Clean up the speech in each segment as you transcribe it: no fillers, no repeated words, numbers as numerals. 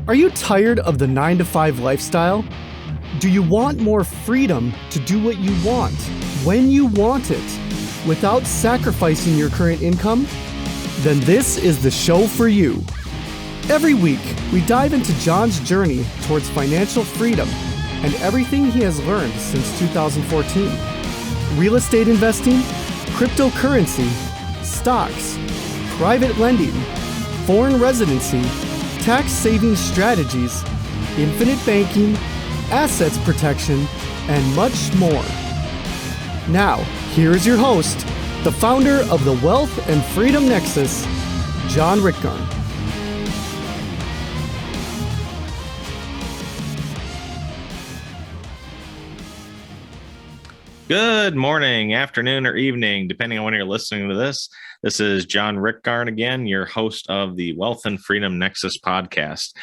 Are you tired of the 9-to-5 lifestyle? Do you want more freedom to do what you want, when you want it, without sacrificing your current income? Then this is the show for you. Every week, we dive into John's journey towards financial freedom and everything he has learned since 2014. Real estate investing, cryptocurrency, stocks, private lending, foreign residency, tax saving strategies, infinite banking, assets protection, and much more. Now, here is your host, the founder of the Wealth and Freedom Nexus, John Rickgarn. Good morning, afternoon, or evening, depending on when you're listening to this. This is John Rickgarn again, your host of the Wealth and Freedom Nexus podcast.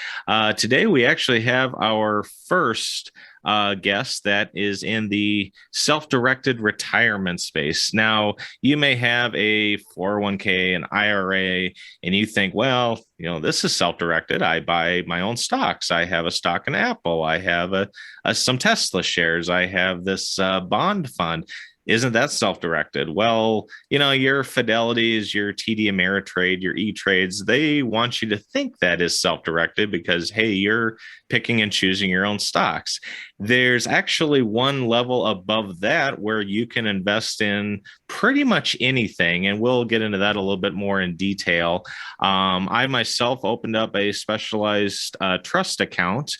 Today, we actually have our first guest that is in the self-directed retirement space. Now, you may have a 401k, an IRA, and you think, well, this is self-directed. I buy my own stocks. I have a stock in Apple. I have some Tesla shares. I have this bond fund. Isn't that self-directed? Well, your Fidelities, your TD Ameritrade, your E-Trades, they want you to think that is self-directed because, hey, you're picking and choosing your own stocks. There's actually one level above that where you can invest in pretty much anything, and we'll get into that a little bit more in detail. I myself opened up a specialized trust account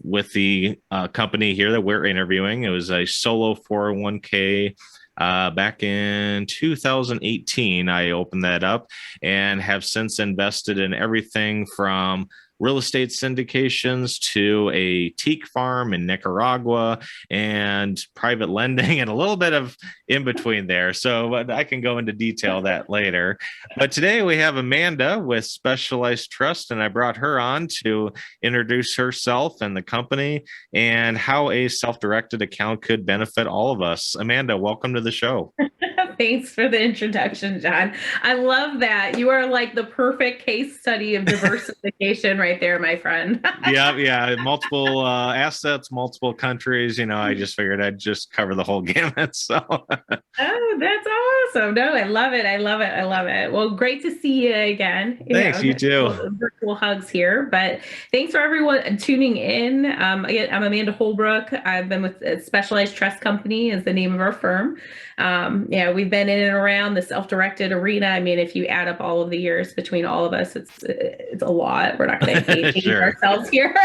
with the company here that we're interviewing. It was a solo 401k back in 2018. I opened that up and have since invested in everything from real estate syndications to a teak farm in Nicaragua and private lending and a little bit of in between there. So I can go into detail that later. But today we have Amanda with Specialized Trust, and I brought her on to introduce herself and the company and how a self-directed account could benefit all of us. Amanda, welcome to the show. Thanks for the introduction, John. I love that. You are like the perfect case study of diversification right there, my friend. Yeah. Multiple assets, multiple countries. I just figured I'd just cover the whole gamut. So. Oh, that's awesome. No, I love it. Well, great to see you again. Thanks, you too. Virtual hugs here, but thanks for everyone tuning in. Again, I'm Amanda Holbrook. I've been with Specialized Trust Company is the name of our firm. We've been in and around the self-directed arena. I mean, if you add up all of the years between all of us, it's a lot. We're not going to age ourselves here.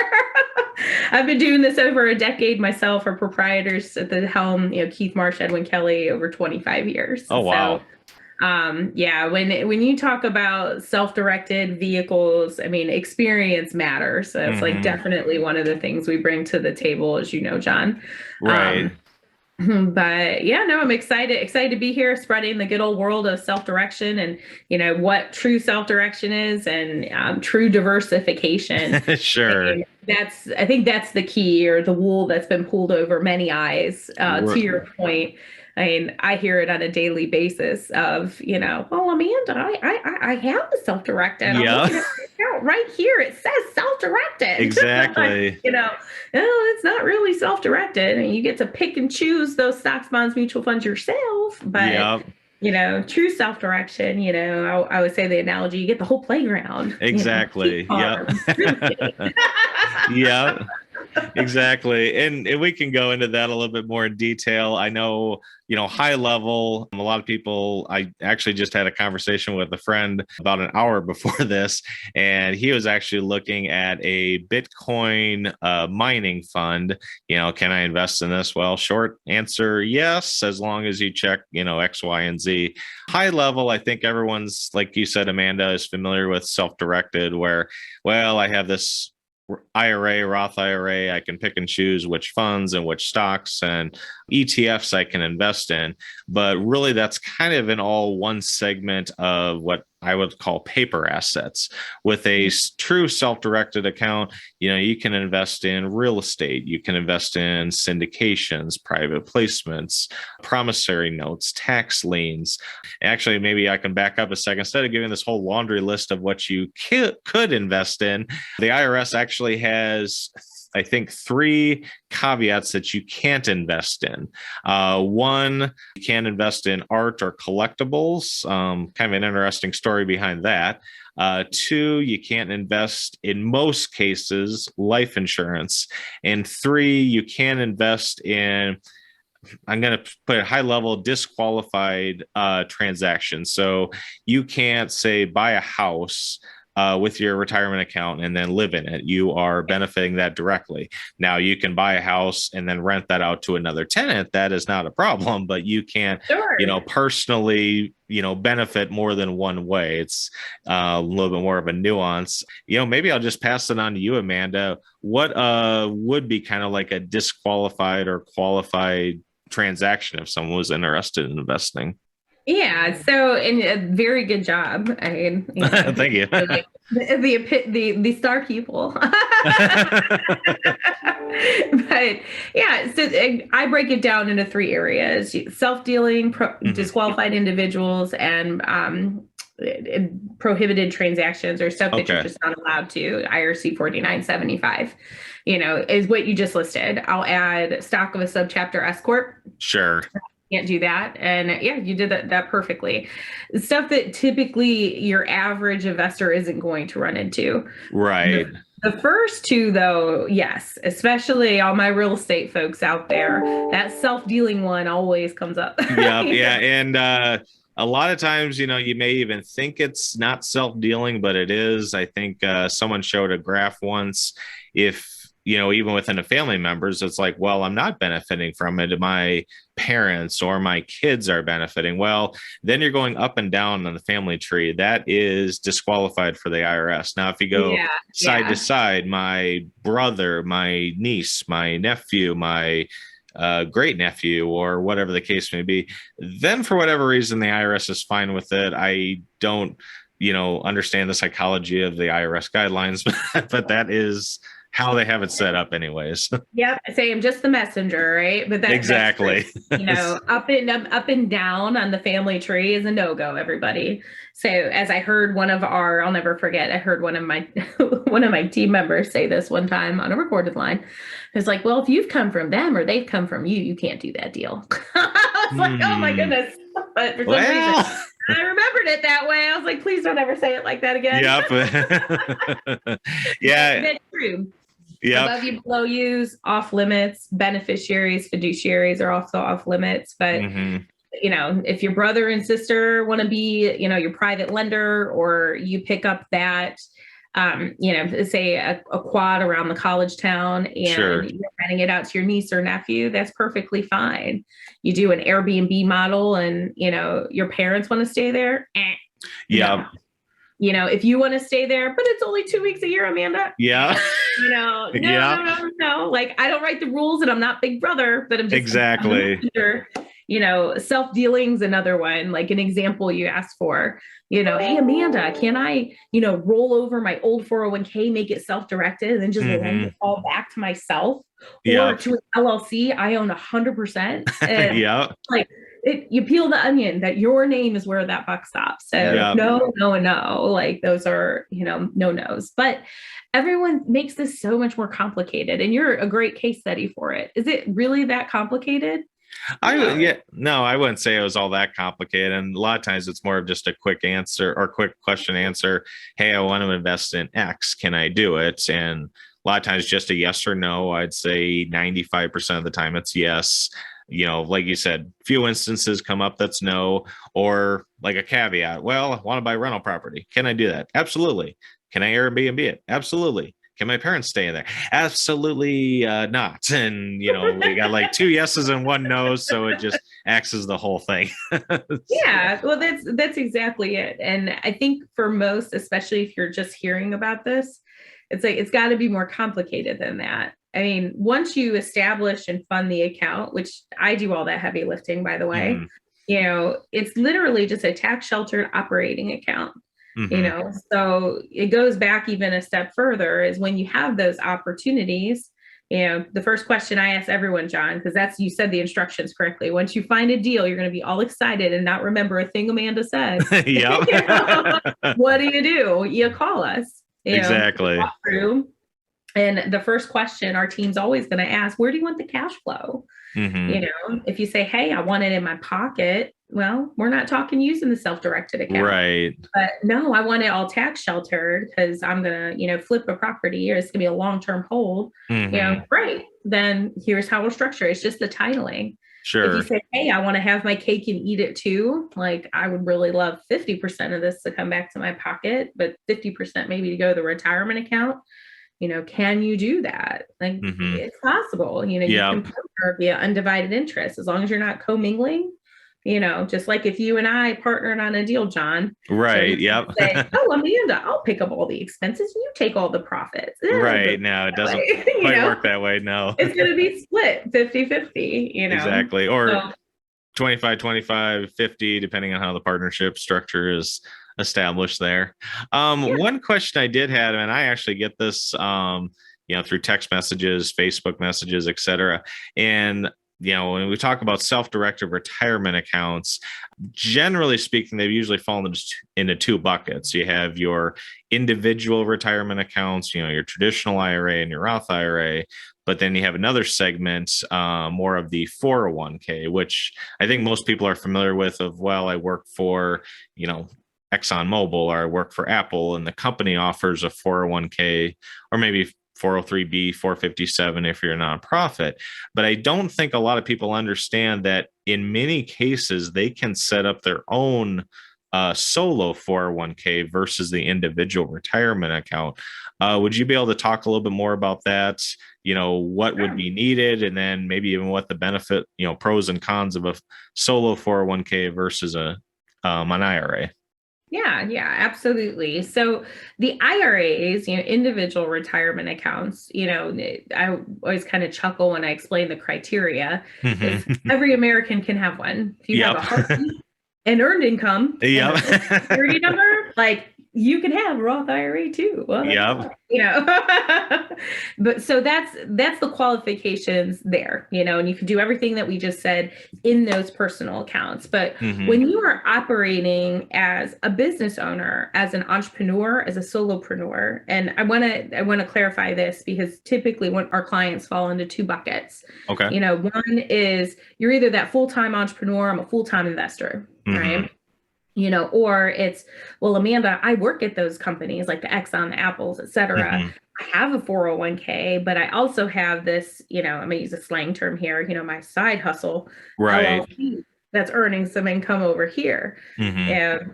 I've been doing this over a decade myself. Our proprietors at the helm, Keith Marsh, Edwin Kelly, over 25 years. Oh, wow. So, when you talk about self-directed vehicles, I mean, experience matters. So it's like definitely one of the things we bring to the table, as you know, John. Right. But yeah, no, I'm excited to be here spreading the good old world of self-direction and, what true self-direction is and true diversification. Sure. And I think that's the key, or the wool that's been pulled over many eyes, to your point. I mean, I hear it on a daily basis of, well, Amanda, I have a self-directed. Yeah. I'm looking at it out right here. It says self-directed. Exactly. It's not really self-directed. And you get to pick and choose those stocks, bonds, mutual funds yourself. But, true self-direction, I would say the analogy, you get the whole playground. Exactly. Yeah. Exactly. And we can go into that a little bit more in detail. I know, high level, a lot of people, I actually just had a conversation with a friend about an hour before this, and he was actually looking at a Bitcoin mining fund. Can I invest in this? Well, short answer, yes, as long as you check, X, Y, and Z. High level, I think everyone's, like you said, Amanda, is familiar with self-directed where, well, I have this IRA, Roth IRA, I can pick and choose which funds and which stocks and ETFs I can invest in. But really, that's kind of in all one segment of what I would call paper assets. With a true self-directed account, you can invest in real estate, you can invest in syndications, private placements, promissory notes, tax liens. Actually, maybe I can back up a second. Instead of giving this whole laundry list of what you could invest in, the IRS actually has, I think, 3 caveats that you can't invest in. One, you can't invest in art or collectibles. Kind of an interesting story behind that. 2, you can't invest, in most cases, life insurance. And 3, you can't invest in, I'm going to put a high level, disqualified transactions. So you can't, say, buy a house with your retirement account and then live in it. You are benefiting that directly. Now, you can buy a house and then rent that out to another tenant. That is not a problem, but you can't, personally, benefit more than one way. It's a little bit more of a nuance. Maybe I'll just pass it on to you, Amanda. What would be kind of like a disqualified or qualified transaction if someone was interested in investing? Yeah. So, and a very good job. I mean, thank you. Like the star people. But yeah, so I break it down into 3 areas: self-dealing, disqualified individuals, and prohibited transactions, or stuff that you're just not allowed to. IRC 4975, is what you just listed. I'll add stock of a subchapter S corp. Sure. Can't do that. And yeah, you did that perfectly. Stuff that typically your average investor isn't going to run into. Right. The first 2, though, yes, especially all my real estate folks out there, that self-dealing one always comes up. Yeah. And a lot of times, you may even think it's not self-dealing, but it is. I think someone showed a graph once. If even within a family members, it's like, well, I'm not benefiting from it. My parents or my kids are benefiting. Well, then you're going up and down on the family tree. That is disqualified for the IRS. Now, if you go side to side, my brother, my niece, my nephew, my great nephew, or whatever the case may be, then for whatever reason, the IRS is fine with it. I don't, understand the psychology of the IRS guidelines, but that is how they have it set up anyways. Yep. I say I'm just the messenger, right? But exactly. Up and down on the family tree is a no-go, everybody. So as I heard I'll never forget, I heard one of my team members say this one time on a recorded line. It's like, well, if you've come from them or they've come from you, you can't do that deal. I was like, oh my goodness. But for some reason, I remembered it that way. I was like, please don't ever say it like that again. Yep. Yeah. That's true. Yep. Above you, below you's off limits. Beneficiaries, fiduciaries are also off limits. But, if your brother and sister want to be, your private lender, or you pick up that, say a quad around the college town and you're renting it out to your niece or nephew, that's perfectly fine. You do an Airbnb model and, your parents want to stay there. Yeah. No. If you want to stay there, but it's only 2 weeks a year, Amanda. Yeah. No. Like, I don't write the rules and I'm not Big Brother, but I'm just exactly. Self-dealing's another one, like an example you asked for, hey, Amanda, can I, roll over my old 401k, make it self-directed and just lend it all back to myself or to an LLC I own 100%. And like, you peel the onion that your name is where that buck stops. So no, like those are, no-nos, but everyone makes this so much more complicated, and you're a great case study for it. Is it really that complicated? I wouldn't say it was all that complicated. And a lot of times it's more of just a quick answer or quick question answer. Hey, I want to invest in X. Can I do it? And a lot of times just a yes or no. I'd say 95% of the time it's yes. Like you said, few instances come up that's no, or like a caveat. Well, I want to buy rental property. Can I do that? Absolutely. Can I Airbnb it? Absolutely. Can my parents stay in there? Absolutely not. And, we got like 2 yeses and 1 no. So it just acts as the whole thing. Yeah, well, that's exactly it. And I think for most, especially if you're just hearing about this, it's like, it's got to be more complicated than that. I mean, once you establish and fund the account, which I do all that heavy lifting, by the way, it's literally just a tax sheltered operating account. So it goes back even a step further is when you have those opportunities, the first question I ask everyone, John, because you said the instructions correctly. Once you find a deal, you're going to be all excited and not remember a thing Amanda said. Yeah. What do? You call us. Exactly. Walk through. And the first question our team's always going to ask, where do you want the cash flow? If you say, hey, I want it in my pocket, well, we're not talking using the self-directed account. Right. But no, I want it all tax sheltered because I'm going to, flip a property or it's going to be a long-term hold. Great. Then here's how we'll structure it. It's just the titling. Sure. If you say, hey, I want to have my cake and eat it too, like I would really love 50% of this to come back to my pocket, but 50% maybe to go to the retirement account. Can you do that? Like it's possible, you can partner via undivided interest as long as you're not commingling, just like if you and I partnered on a deal, John. Right. So yep. Say, oh, Amanda, I'll pick up all the expenses and you take all the profits. Right. No, it doesn't quite work that way. No. It's going to be split 50-50, Exactly. Or 25-25, 50, depending on how the partnership structure is established there. One question I did have, and I actually get this, through text messages, Facebook messages, etc. And, when we talk about self-directed retirement accounts, generally speaking, they usually fall into two buckets. You have your individual retirement accounts, your traditional IRA and your Roth IRA. But then you have another segment, more of the 401k, which I think most people are familiar with I work for, ExxonMobil, or I work for Apple, and the company offers a 401k or maybe 403b, 457 if you're a nonprofit. But I don't think a lot of people understand that in many cases, they can set up their own solo 401k versus the individual retirement account. Would you be able to talk a little bit more about that? What would be needed, and then maybe even what the benefit, pros and cons of a solo 401k versus an IRA? Yeah, absolutely. So the IRAs, individual retirement accounts, I always kind of chuckle when I explain the criteria. Is every American can have one. If you have a heartbeat and earned income, and a security number, like you can have a Roth IRA too. Well, but so that's the qualifications there, and you can do everything that we just said in those personal accounts. But when you are operating as a business owner, as an entrepreneur, as a solopreneur, and I want to clarify this because typically when our clients fall into two buckets. Okay. One is you're either that full-time entrepreneur, I'm a full-time investor, right? Or it's, well, Amanda, I work at those companies like the Exxon, the Apples, et cetera. I have a 401k, but I also have this, I'm going to use a slang term here, my side hustle, right? LLC, that's earning some income over here. And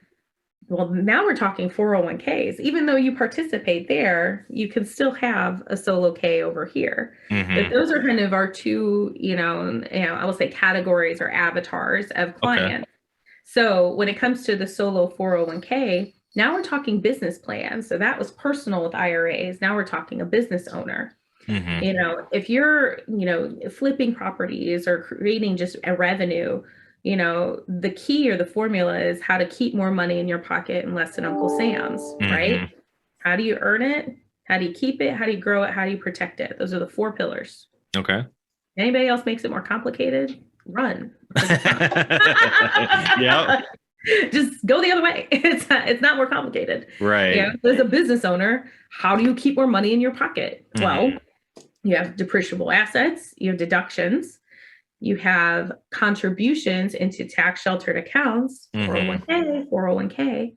well, now we're talking 401ks. Even though you participate there, you can still have a solo K over here. But those are kind of our two, I will say categories or avatars of clients. Okay. So when it comes to the solo 401k, now we're talking business plans. So that was personal with IRAs. Now we're talking a business owner. If you're, flipping properties or creating just a revenue, the key or the formula is how to keep more money in your pocket and less than Uncle Sam's, right? How do you earn it? How do you keep it? How do you grow it? How do you protect it? Those are the 4 pillars. Okay. Anybody else makes it more complicated? Run. Yeah. Just go the other way. It's not more complicated. Right. As a business owner, how do you keep more money in your pocket? Well, you have depreciable assets, you have deductions, you have contributions into tax sheltered accounts, 401k.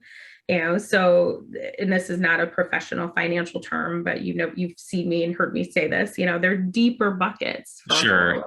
So, and this is not a professional financial term, but you've seen me and heard me say this, they're deeper buckets. Sure.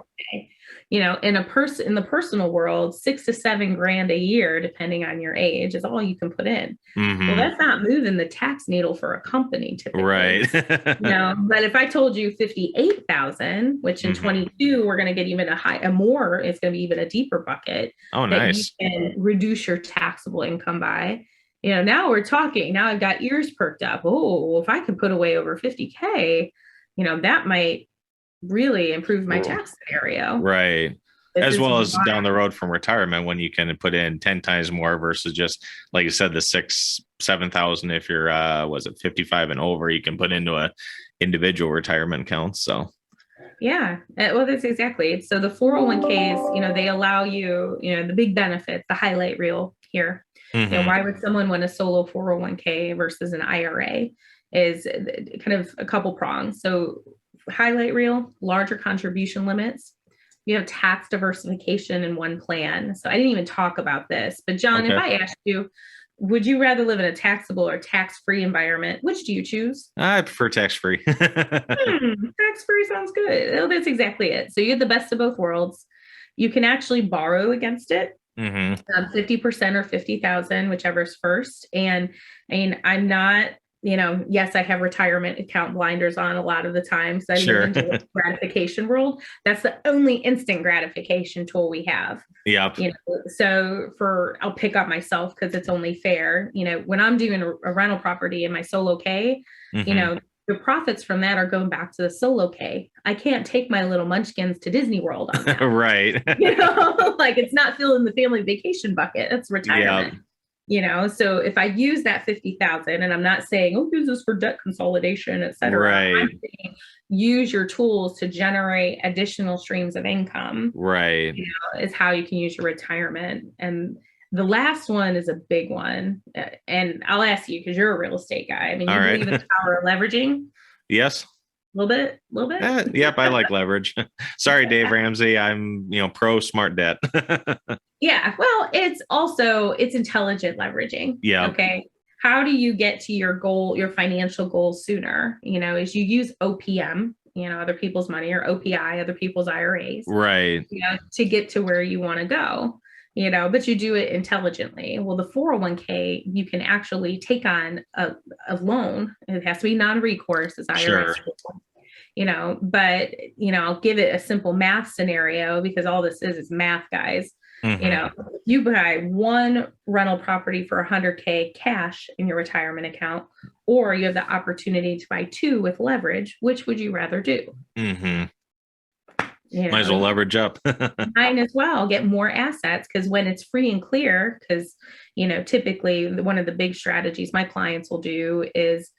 In the personal world, $6,000 to $7,000 a year, depending on your age, is all you can put in. Well, that's not moving the tax needle for a company typically. Right. But if I told you 58,000, which in 22, we're going to get even it's going to be even a deeper bucket. Oh, nice. You can reduce your taxable income by. Now we're talking. Now I've got ears perked up. Oh, if I can put away over 50K, that might really improve my tax scenario. Right. as well as down the road from retirement when you can put in 10 times more versus just, like you said, the 7,000. If you're, was it 55 and over, you can put into a individual retirement account. So. Yeah, well, that's exactly it. So the 401ks, they allow you, the big benefits, the highlight reel here. Why would someone want a solo 401k versus an IRA is kind of a couple prongs. So highlight reel, larger contribution limits. You have tax diversification in one plan. So I didn't even talk about this, but John, if I asked you, would you rather live in a taxable or tax-free environment? Which do you choose? I prefer tax-free. Tax-free sounds good. Oh, that's exactly it. So you get the best of both worlds. You can actually borrow against it. 50% or 50,000, whichever's first. And I mean, I'm not, yes, I have retirement account blinders on a lot of the time. So I live in the gratification world. That's the only instant gratification tool we have. Yep. So I'll pick up myself because it's only fair. When I'm doing a rental property in my solo K, the profits from that are going back to the solo K. I can't take my little munchkins to Disney World on that. Right. Like it's not filling the family vacation bucket. That's retirement. So if I use that 50,000, and I'm not saying, use this for debt consolidation, et cetera. Right. I'm saying use your tools to generate additional streams of income. Right. Is how you can use your retirement. And the last one is a big one. And I'll ask you, because you're a real estate guy. I mean, you believe in the power of leveraging? Yes. A little bit? Yep, I like leverage. Sorry, Dave Ramsey. I'm, pro smart debt. Yeah. Well, it's intelligent leveraging. Yeah. Okay. How do you get to your goal, your financial goals sooner? Is you use OPM, other people's money, or OPI, other people's IRAs. Right. To get to where you want to go. But you do it intelligently. Well, the 401k, you can actually take on a loan. It has to be non-recourse, as IRS. Sure. But, I'll give it a simple math scenario because all this is math, guys. You buy one rental property for 100K cash in your retirement account, or you have the opportunity to buy two with leverage. Which would you rather do? Might as well leverage up. Might as well get more assets, because when it's free and clear, because, typically one of the big strategies my clients will do is,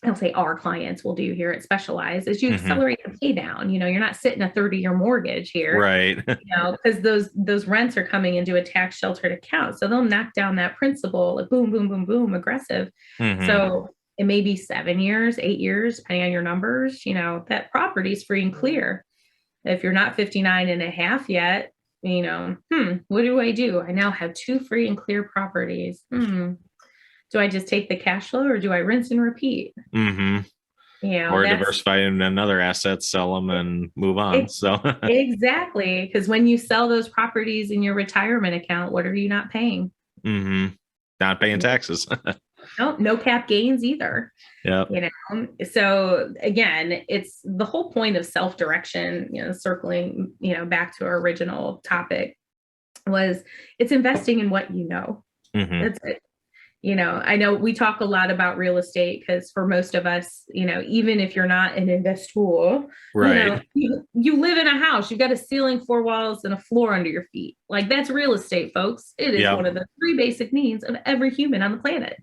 I'll say our clients will do here at Specialized, is you accelerate the pay down. You're not sitting a 30-year mortgage here. Right. Because those rents are coming into a tax sheltered account. So they'll knock down that principal, like boom, boom, boom, boom, aggressive. So it may be 7 years, 8 years, depending on your numbers, that property is free and clear. If you're not 59 and a half yet, what do? I now have two free and clear properties. Do I just take the cash flow, or do I rinse and repeat? Or diversify in another asset, sell them and move on. Exactly. Because when you sell those properties in your retirement account, what are you not paying? Not paying taxes. No cap gains either. Yeah. So again, it's the whole point of self-direction, circling, back to our original topic, was it's investing in what you know. That's it. I know we talk a lot about real estate because for most of us, even if you're not an investor, right. You live in a house, you've got a ceiling, four walls, and a floor under your feet. Like, that's real estate, folks. It is one of the three basic needs of every human on the planet.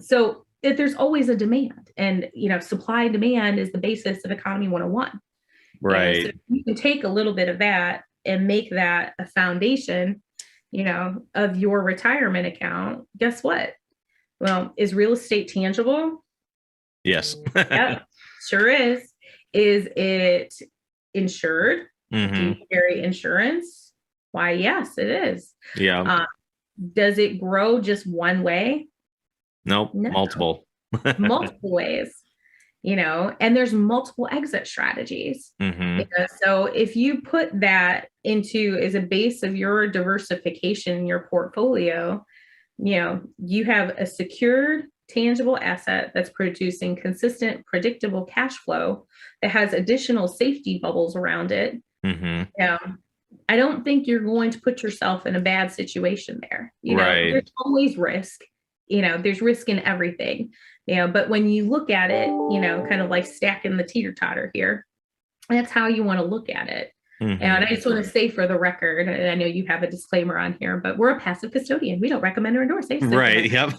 So if there's always a demand, and, supply and demand is the basis of economy 101. Right. So you can take a little bit of that and make that a foundation of your retirement account. Guess what? Well, is real estate tangible? Yes. Yep, sure is. Is it insured? Do you carry insurance? Why, yes, it is. Yeah. Does it grow just one way? Nope. No. Multiple. Multiple ways. And there's multiple exit strategies. So if you put that into as a base of your diversification in your portfolio, you have a secured, tangible asset that's producing consistent, predictable cash flow that has additional safety bubbles around it. I don't think you're going to put yourself in a bad situation there. Right. There's always risk. There's risk in everything. But when you look at it, kind of like stacking the teeter-totter here, that's how you want to look at it. And I just want to say for the record, and I know you have a disclaimer on here, but we're a passive custodian. We don't recommend or endorse. Right. Yep.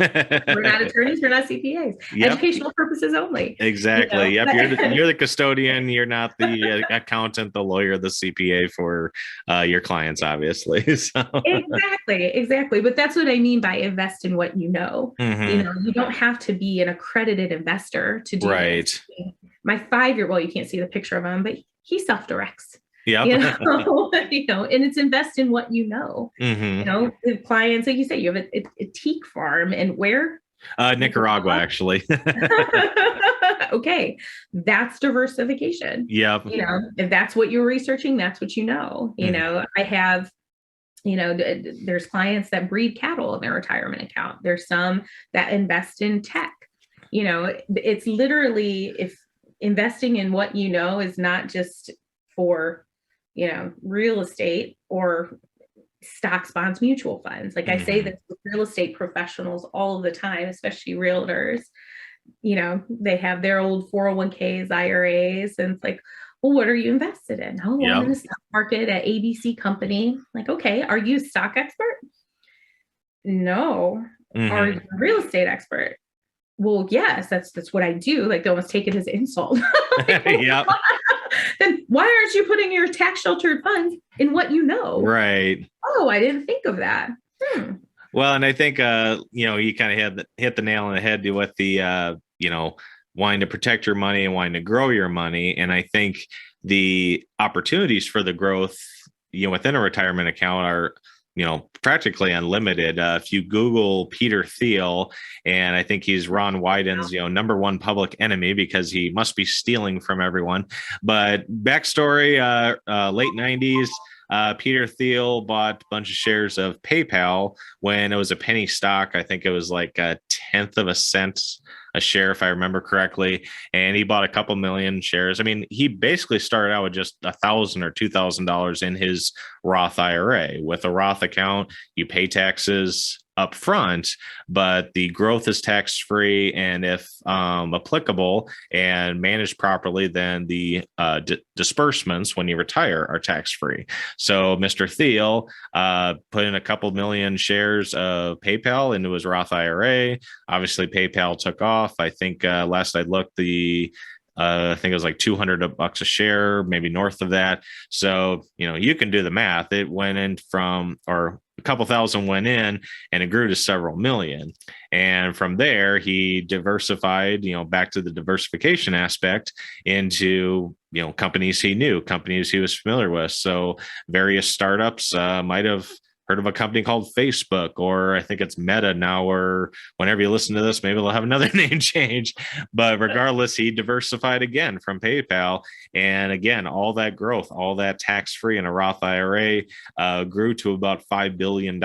We're not attorneys. We're not CPAs. Yep. Educational purposes only. Exactly. Yep. You're the custodian. You're not the accountant, the lawyer, the CPA for your clients, obviously. So. Exactly. But that's what I mean by invest in what you know. You don't have to be an accredited investor to do this. My 5-year, well, you can't see the picture of him, but he self-directs. Yeah. And it's invest in what you know. The clients, like you say, you have a teak farm, and where? Nicaragua, actually. Okay, that's diversification. Yeah. If that's what you're researching, that's what you know. I have, there's clients that breed cattle in their retirement account. There's some that invest in tech. It's literally, if investing in what you know is not just for real estate or stocks, bonds, mutual funds. Like I say this with real estate professionals all of the time, especially realtors. They have their old 401ks, IRAs, and it's like, well, what are you invested in? Oh, well, I'm in the stock market at ABC company. Like, okay, are you a stock expert? No. Are you a real estate expert? Well, yes, that's what I do. Like, they almost take it as an insult. Yep. Then why aren't you putting your tax sheltered funds in what you know? Right. Oh, I didn't think of that. Well, and I think you kind of hit the nail on the head with the wanting to protect your money and wanting to grow your money. And I think the opportunities for the growth within a retirement account are practically unlimited. If you Google Peter Thiel, and I think he's Ron Wyden's, number one public enemy because he must be stealing from everyone. But backstory, late 90s, Peter Thiel bought a bunch of shares of PayPal when it was a penny stock. I think it was like 1/10 of a cent a share, if I remember correctly. And he bought a couple million shares. I mean, he basically started out with just $1,000 or $2,000 in his Roth IRA. With a Roth account, you pay taxes up front, but the growth is tax-free, and if applicable and managed properly, then the disbursements when you retire are tax-free. So Mr. Thiel put in a couple million shares of PayPal into his Roth IRA. Obviously, PayPal took off. I think last I looked, I think it was like $200 a share, maybe north of that. So, you can do the math. It went in or a couple thousand went in, and it grew to several million. And from there, he diversified, back to the diversification aspect into, companies he knew, companies he was familiar with. So various startups might have heard of a company called Facebook, or I think it's Meta now, or whenever you listen to this, maybe they'll have another name change. But regardless, he diversified again from PayPal. And again, all that growth, all that tax-free in a Roth IRA grew to about $5 billion,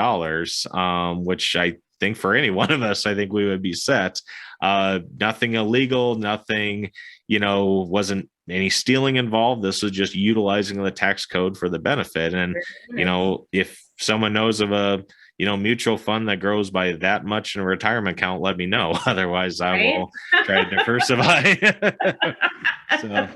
which I think for any one of us, I think we would be set. Nothing illegal, nothing, wasn't any stealing involved. This was just utilizing the tax code for the benefit. And, if someone knows of a, mutual fund that grows by that much in a retirement account, let me know. Otherwise, I will try to diversify. So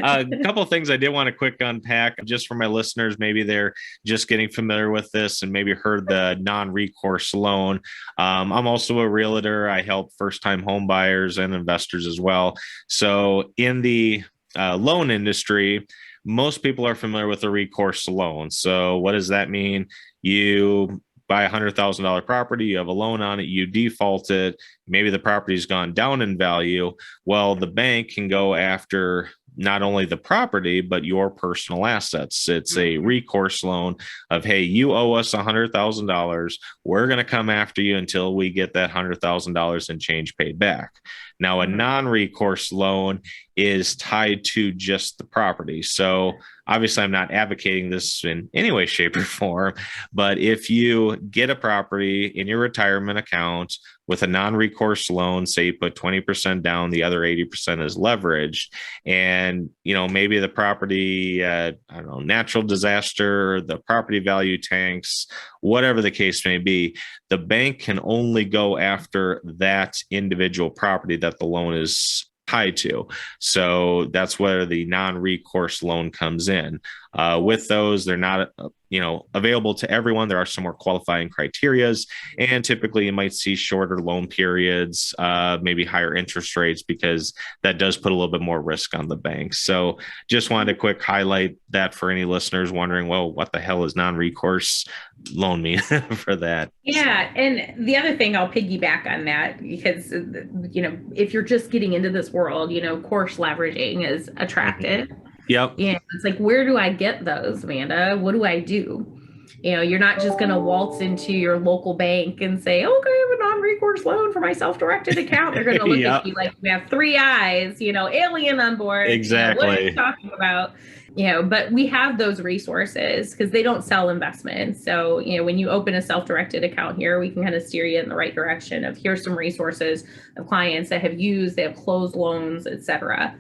a couple of things I did want to quick unpack just for my listeners. Maybe they're just getting familiar with this and maybe heard the non-recourse loan. I'm also a realtor. I help first-time home buyers and investors as well. So in the loan industry, most people are familiar with a recourse loan. So what does that mean? You buy a $100,000 property, you have a loan on it, you default it, maybe the property's gone down in value. Well, the bank can go after not only the property, but your personal assets. It's a recourse loan of, hey, you owe us $100,000. We're going to come after you until we get that $100,000 in change paid back. Now, a non-recourse loan is tied to just the property. So obviously, I'm not advocating this in any way, shape, or form, but if you get a property in your retirement account with a non-recourse loan, say you put 20% down, the other 80% is leveraged, and maybe the property, natural disaster, the property value tanks, whatever the case may be, the bank can only go after that individual property that the loan is tied to. So that's where the non-recourse loan comes in. With those, they're not, available to everyone. There are some more qualifying criterias, and typically you might see shorter loan periods, maybe higher interest rates, because that does put a little bit more risk on the banks. So just wanted to quick highlight that for any listeners wondering, well, what the hell is non-recourse loan mean for that? Yeah. And the other thing, I'll piggyback on that, because, if you're just getting into this world, course leveraging is attractive. Yep. Yeah. It's like, where do I get those, Amanda? What do I do? You're not just going to waltz into your local bank and say, okay, I have a non-recourse loan for my self-directed account. They're going to look at you like you have three eyes, alien on board. Exactly. What are you talking about? But we have those resources because they don't sell investments. So, when you open a self-directed account here, we can kind of steer you in the right direction of here's some resources of clients that have used, they have closed loans, et cetera.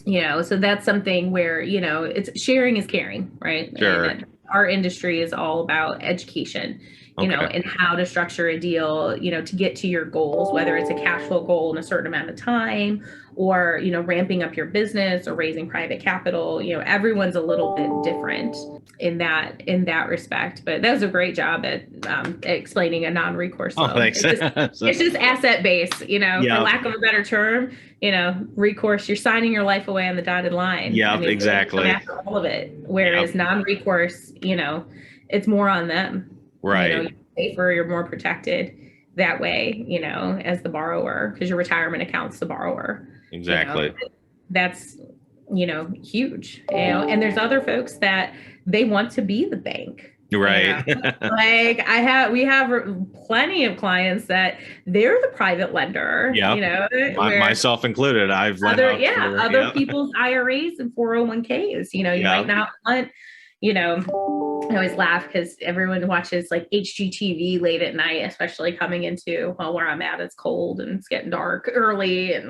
So that's something where, it's sharing is caring, right? Sure. And our industry is all about education, and how to structure a deal, to get to your goals, whether it's a cash flow goal in a certain amount of time or, ramping up your business or raising private capital. Everyone's a little bit different in that respect. But that was a great job at explaining a non-recourse loan. Thanks. It's just asset based, for lack of a better term. Recourse, you're signing your life away on the dotted line. Yeah, exactly. After all of it. Whereas non-recourse, it's more on them. Right. You're safer, you're more protected that way, as the borrower, because your retirement account's the borrower. Exactly. That's, huge. And there's other folks that they want to be the bank. Right. Like we have plenty of clients that they're the private lender. Yeah. Myself included. I've lent other people's IRAs and 401ks. You might not want. I always laugh because everyone watches like HGTV late at night, especially coming into where I'm at. It's cold and it's getting dark early and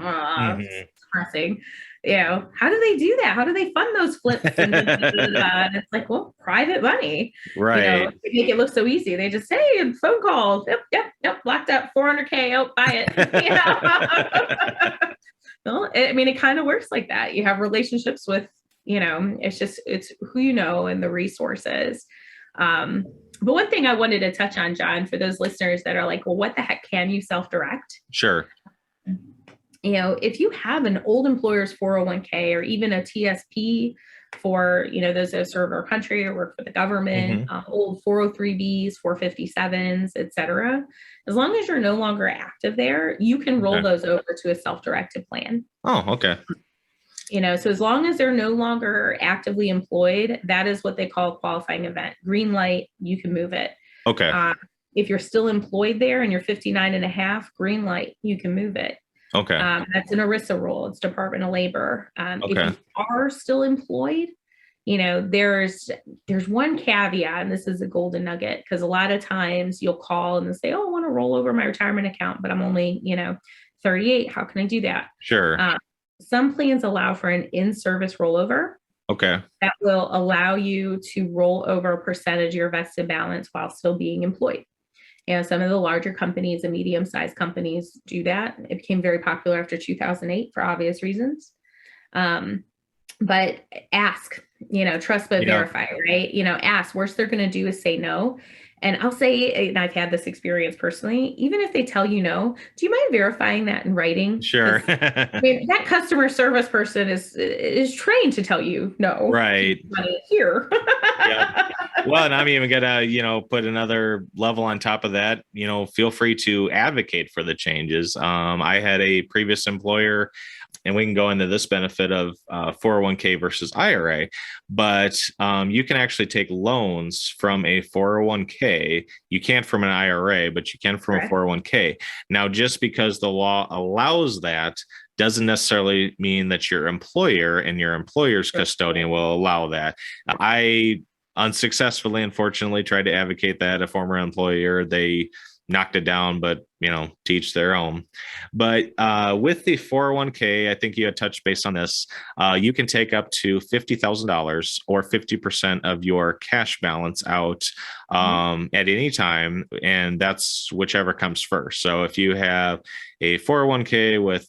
it's depressing. How do they do that? How do they fund those flips? And it's like, well, private money, right? They make it look so easy. They just say, phone calls. Yep. Locked up 400K. Oh, buy it. Well, it kind of works like that. You have relationships with, it's who and the resources. But one thing I wanted to touch on, John, for those listeners that are like, well, what the heck can you self-direct? Sure. If you have an old employer's 401k or even a TSP for, those that serve our country or work for the government, old 403Bs, 457s, et cetera, as long as you're no longer active there, you can roll those over to a self-directed plan. Oh, okay. So as long as they're no longer actively employed, that is what they call a qualifying event. Green light, you can move it. Okay. If you're still employed there and you're 59 and a half, green light, you can move it. Okay. That's an ERISA rule. It's Department of Labor. If you are still employed, there's one caveat, and this is a golden nugget, because a lot of times you'll call and they'll say, oh, I want to roll over my retirement account, but I'm only, 38. How can I do that? Sure. Some plans allow for an in-service rollover. Okay. That will allow you to roll over a percentage of your vested balance while still being employed. Some of the larger companies and medium-sized companies do that. It became very popular after 2008 for obvious reasons. But ask, trust but verify, right? Ask. Worst they're going to do is say no. And I'll say, and I've had this experience personally, even if they tell you no, do you mind verifying that in writing? Sure. That customer service person is trained to tell you no. Right. Here. Yeah. Well, and I'm even gonna, put another level on top of that. Feel free to advocate for the changes. I had a previous employer, and we can go into this benefit of 401k versus IRA, but you can actually take loans from a 401k. You can't from an IRA, but you can from a 401k. Now, just because the law allows that doesn't necessarily mean that your employer and your employer's custodian will allow that. I unsuccessfully, unfortunately, tried to advocate that. A former employer, they knocked it down, but teach their own. But with the 401k, I think you had touched base on this. You can take up to $50,000 or 50% of your cash balance out at any time, and that's whichever comes first. So if you have a 401k with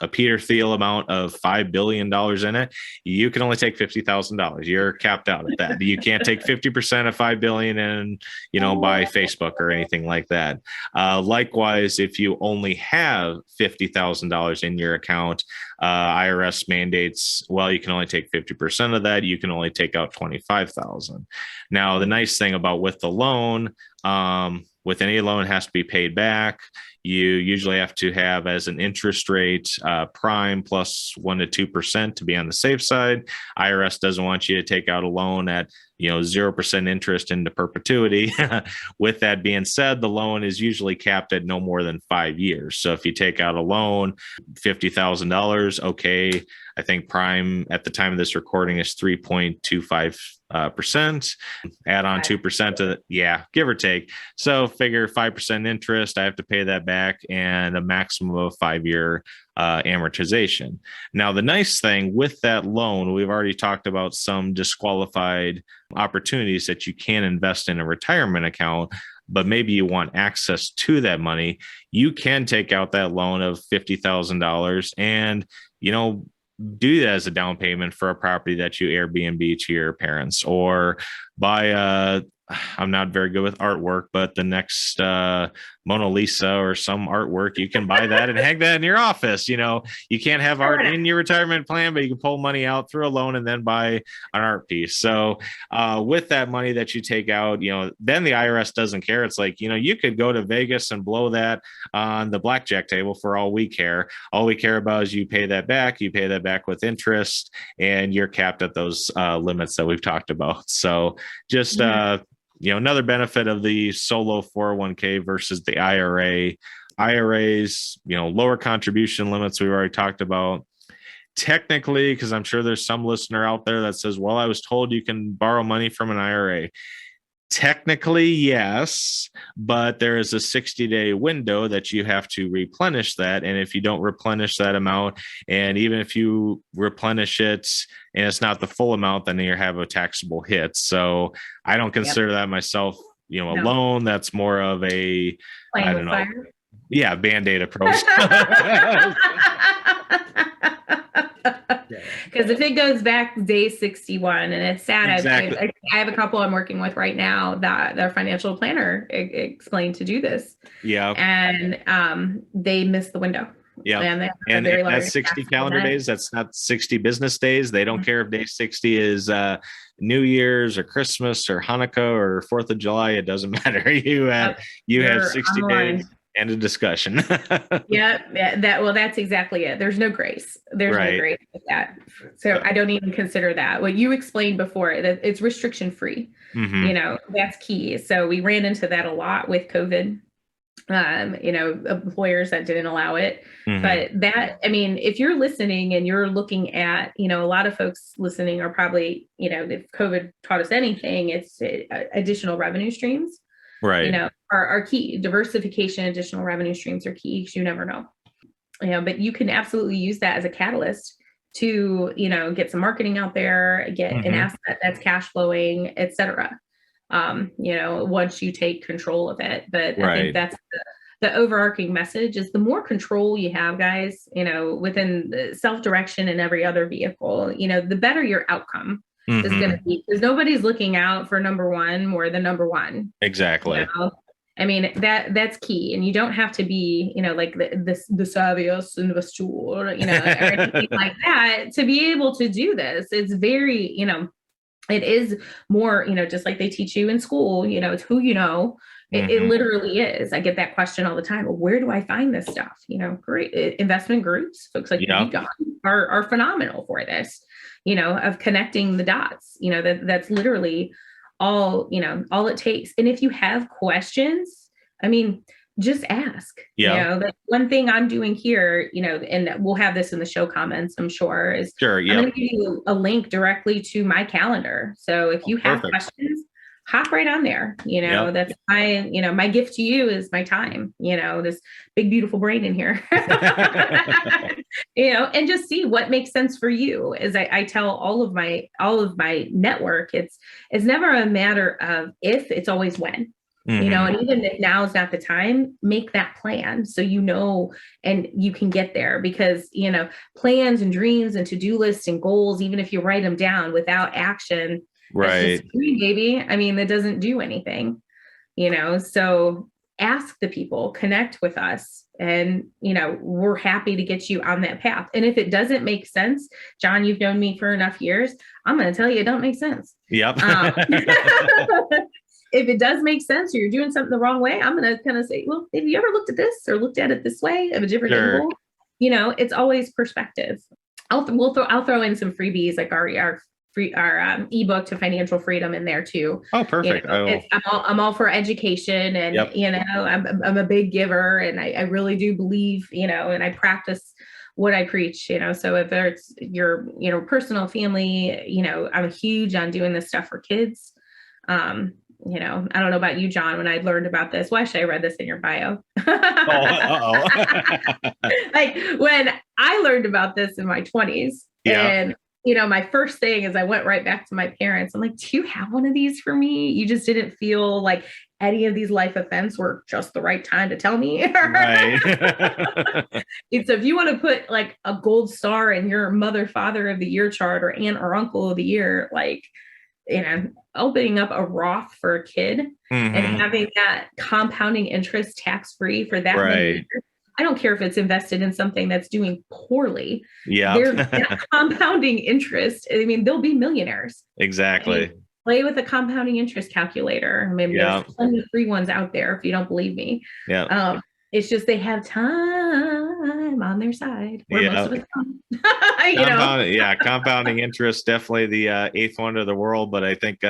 a Peter Thiel amount of $5 billion in it, you can only take $50,000. You're capped out at that. You can't take 50% of $5 billion and buy Facebook or anything like that. Likewise, if you only have $50,000 in your account, IRS mandates, well, you can only take 50% of that. You can only take out $25,000. Now, the nice thing about with the loan, with any loan, it has to be paid back. You usually have to have as an interest rate prime plus 1 to 2% to be on the safe side. IRS doesn't want you to take out a loan at 0% interest into perpetuity. With that being said, the loan is usually capped at no more than 5 years. So if you take out a loan, $50,000, okay, I think prime at the time of this recording is 3.25%. Add on 2% to give or take. So figure 5% interest. I have to pay that back, and a maximum of 5-year amortization. Now, the nice thing with that loan, we've already talked about some disqualified opportunities that you can invest in a retirement account, but maybe you want access to that money. You can take out that loan of $50,000 and, do that as a down payment for a property that you Airbnb to your parents, or buy I'm not very good with artwork, but the next Mona Lisa or some artwork, you can buy that and hang that in your office. You can't have art in your retirement plan, but you can pull money out through a loan and then buy an art piece. So with that money that you take out, then the IRS doesn't care. It's like, you could go to Vegas and blow that on the blackjack table for all we care. All we care about is you pay that back. You pay that back with interest, and you're capped at those limits that we've talked about. So just, another benefit of the solo 401k versus the IRA. IRAs, lower contribution limits we've already talked about. Technically, because I'm sure there's some listener out there that says, well, I was told you can borrow money from an IRA. Technically, yes, but there is a 60-day window that you have to replenish that. And if you don't replenish that amount, and even if you replenish it and it's not the full amount, then you have a taxable hit. So I don't consider that myself, a loan. That's more of a, I don't know. Yeah, Band-Aid approach. Because if it goes back day 61, and it's sad, exactly. I have a couple I'm working with right now that their financial planner explained to do this. Yeah. And they missed the window. Yeah. And that's 60 calendar days. That's not 60 business days. They don't care if day 60 is New Year's or Christmas or Hanukkah or 4th of July. It doesn't matter. You have 60 days. End of discussion. That's exactly it. There's no grace. There's no grace with that. So I don't even consider that. What you explained before, that it's restriction free. That's key. So we ran into that a lot with COVID. Employers that didn't allow it. But if you're listening and you're looking at, a lot of folks listening are probably, if COVID taught us anything, it's additional revenue streams. Right. Are key. Diversification, additional revenue streams are key, because you never know. But you can absolutely use that as a catalyst to, get some marketing out there, get an asset that's cash flowing, et cetera. Once you take control of it. But I think that's the overarching message is the more control you have, guys, within the self-direction and every other vehicle, the better your outcome is going to be, because nobody's looking out for number one more than number one. Exactly. That's key. And you don't have to be, like the savviest investor, or anything like that to be able to do this. It's very, it is more, just like they teach you in school, it's who you know. It literally is. I get that question all the time. Well, where do I find this stuff? Great investment groups, folks like you are phenomenal for this, of connecting the dots. That's literally all it takes. And if you have questions, just ask. That one thing I'm doing here, and we'll have this in the show comments, I'm sure, is I'm going to give you a link directly to my calendar. So if you have questions, hop right on there. Yep. That's my gift to you is my time, this big, beautiful brain in here, and just see what makes sense for you. As I tell all of my network, it's never a matter of if, it's always when. And even if now is not the time, make that plan so and you can get there, because plans and dreams and to-do lists and goals, even if you write them down without action, right, that's just dream, baby. I mean, that doesn't do anything, so ask the people, connect with us, and we're happy to get you on that path. And if it doesn't make sense, John, you've known me for enough years, I'm going to tell you it don't make sense. Yep. If it does make sense, or you're doing something the wrong way, I'm going to kind of say, well, have you ever looked at this or looked at it this way of a different angle? It's always perspective. I'll throw in some freebies, like our ebook to financial freedom in there too. Oh, perfect. I'm all for education, and I'm a big giver, and I really do believe, and I practice what I preach, so if it's your, personal family, I'm huge on doing this stuff for kids. I don't know about you, John, when I learned about this, why should I read this in your bio? Like when I learned about this in my 20s, and my first thing is I went right back to my parents. I'm like, do you have one of these for me? You just didn't feel like any of these life events were just the right time to tell me. Right. It's if you want to put like a gold star in your mother, father of the year chart, or aunt or uncle of the year, like, opening up a Roth for a kid and having that compounding interest tax-free for that many years. I don't care if it's invested in something that's doing poorly. Yeah. That compounding interest. I mean, they'll be millionaires. Exactly. Play with a compounding interest calculator. I mean, there's plenty of free ones out there if you don't believe me. Yeah. It's just they have time on their side. Most of it's compounding interest, definitely the eighth wonder of the world. But I think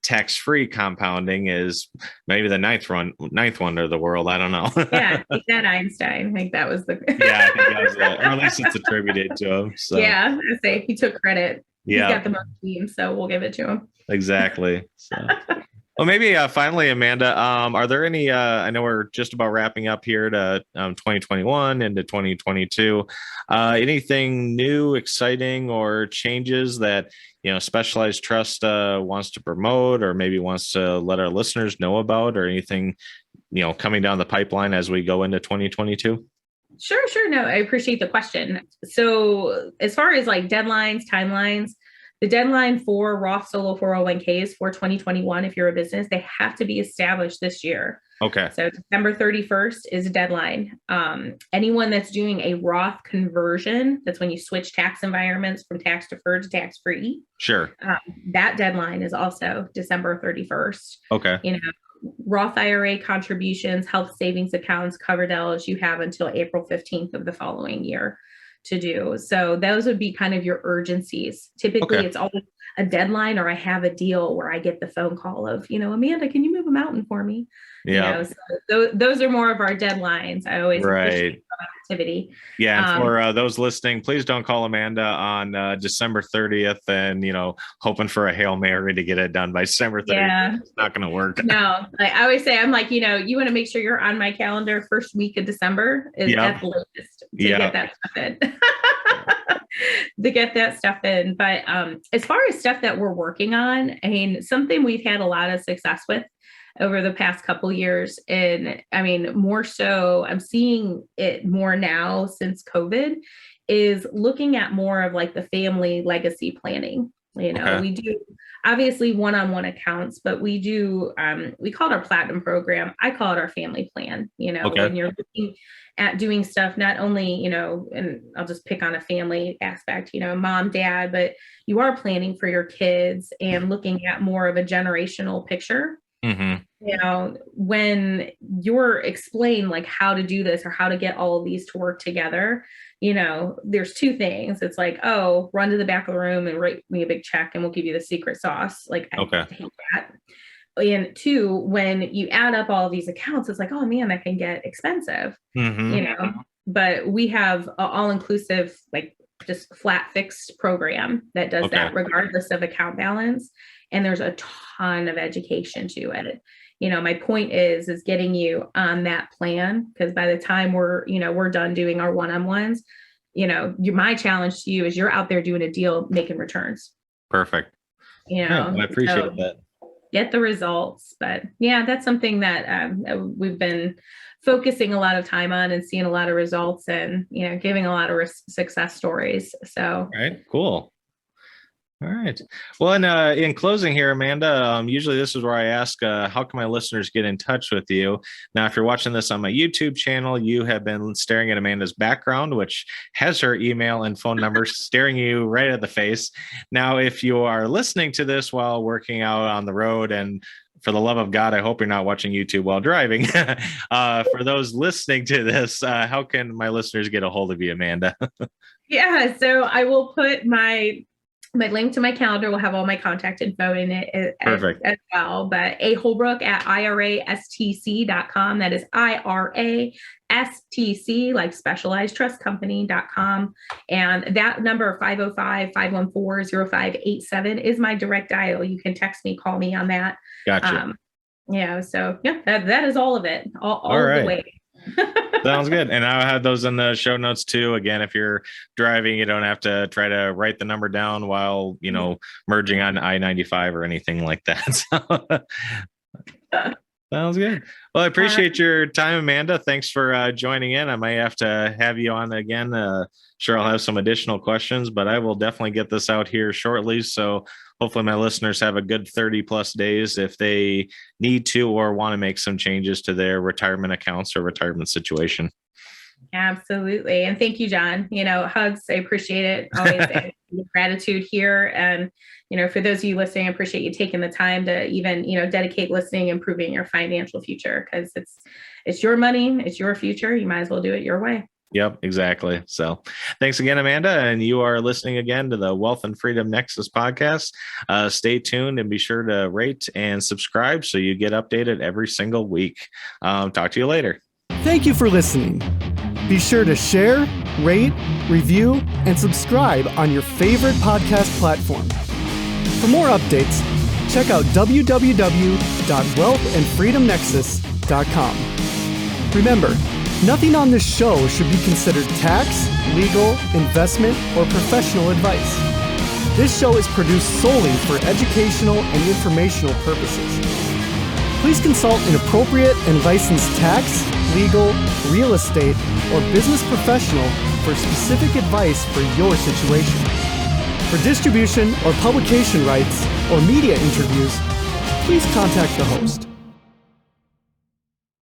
tax-free compounding is maybe the ninth wonder of the world. I don't know. Yeah, take that, Einstein. I think that was the. I think that was or at least it's attributed to him. So. Yeah, I say he took credit. He's got the most teams, so we'll give it to him. Exactly. So. Well, maybe finally, Amanda, are there any, I know we're just about wrapping up here to 2021 into 2022, anything new, exciting, or changes that, Specialized Trust wants to promote, or maybe wants to let our listeners know about, or anything, coming down the pipeline as we go into 2022? Sure. No, I appreciate the question. So as far as like deadlines, timelines, the deadline for Roth Solo 401ks for 2021, if you're a business, they have to be established this year. Okay. So December 31st is a deadline. Anyone that's doing a Roth conversion, that's when you switch tax environments from tax deferred to tax free. Sure. That deadline is also December 31st. Okay. Roth IRA contributions, health savings accounts, covered eligible, you have until April 15th of the following year to do. So those would be kind of your urgencies. Typically, it's always a deadline, or I have a deal where I get the phone call of, Amanda, can you move a mountain for me? Yeah. So those are more of our deadlines. I always appreciate activity. Yeah. And for those listening, please don't call Amanda on December 30th and, hoping for a Hail Mary to get it done by December 30th. Yeah. It's not going to work. No, I always say, I'm like, you want to make sure you're on my calendar first week of December is at the latest to get that stuff in. To get that stuff in. But as far as stuff that we're working on, I mean, something we've had a lot of success with over the past couple of years. And I mean, more so, I'm seeing it more now since COVID, is looking at more of like the family legacy planning. We do obviously one-on-one accounts, but we do, we call it our platinum program. I call it our family plan, when you're looking at doing stuff, not only, and I'll just pick on a family aspect, mom, dad, but you are planning for your kids and looking at more of a generational picture. When you're explained like how to do this or how to get all of these to work together, there's two things. It's like, oh, run to the back of the room and write me a big check and we'll give you the secret sauce. Like, I hate that. And two, when you add up all of these accounts, it's like, oh man, that can get expensive, but we have all inclusive, like just flat fixed program that does that regardless of account balance. And there's a ton of education to it. My point is getting you on that plan, because by the time we're done doing our one-on-ones, my challenge to you is you're out there doing a deal, making returns. Perfect. I appreciate that. Get the results. But yeah, that's something that we've been focusing a lot of time on and seeing a lot of results and, giving a lot of success stories. So. All right, cool. All right. Well, and in closing here, Amanda, usually this is where I ask, how can my listeners get in touch with you? Now, if you're watching this on my YouTube channel, you have been staring at Amanda's background, which has her email and phone number staring you right at the face. Now, if you are listening to this while working out on the road, and for the love of God, I hope you're not watching YouTube while driving. For those listening to this, how can my listeners get a hold of you, Amanda? Yeah, so I will put my link to my calendar will have all my contact info in it as well. But Holbrook at IRASTC.com. That is IRASTC, like specialized trust company.com. And that number 505-514-0587 is my direct dial. You can text me, call me on that. Gotcha. So that is all of it. All of the way. Sounds good. And I'll have those in the show notes too. Again, if you're driving, you don't have to try to write the number down while, merging on I-95 or anything like that. Sounds good. Well, I appreciate your time, Amanda. Thanks for joining in. I might have to have you on again. Sure, I'll have some additional questions, but I will definitely get this out here shortly. So hopefully my listeners have a good 30 plus days if they need to or want to make some changes to their retirement accounts or retirement situation. Absolutely. And thank you, John. Hugs. I appreciate it. Always gratitude here. And, for those of you listening, I appreciate you taking the time to even, dedicate listening, improving your financial future, because it's your money. It's your future. You might as well do it your way. Yep, exactly. So thanks again, Amanda. And you are listening again to the Wealth and Freedom Nexus podcast. Stay tuned and be sure to rate and subscribe so you get updated every single week. Talk to you later. Thank you for listening. Be sure to share, rate, review, and subscribe on your favorite podcast platform. For more updates, check out www.wealthandfreedomnexus.com. Remember, nothing on this show should be considered tax, legal, investment, or professional advice. This show is produced solely for educational and informational purposes. Please consult an appropriate and licensed tax, legal, real estate, or business professional for specific advice for your situation. For distribution or publication rights or media interviews, please contact the host.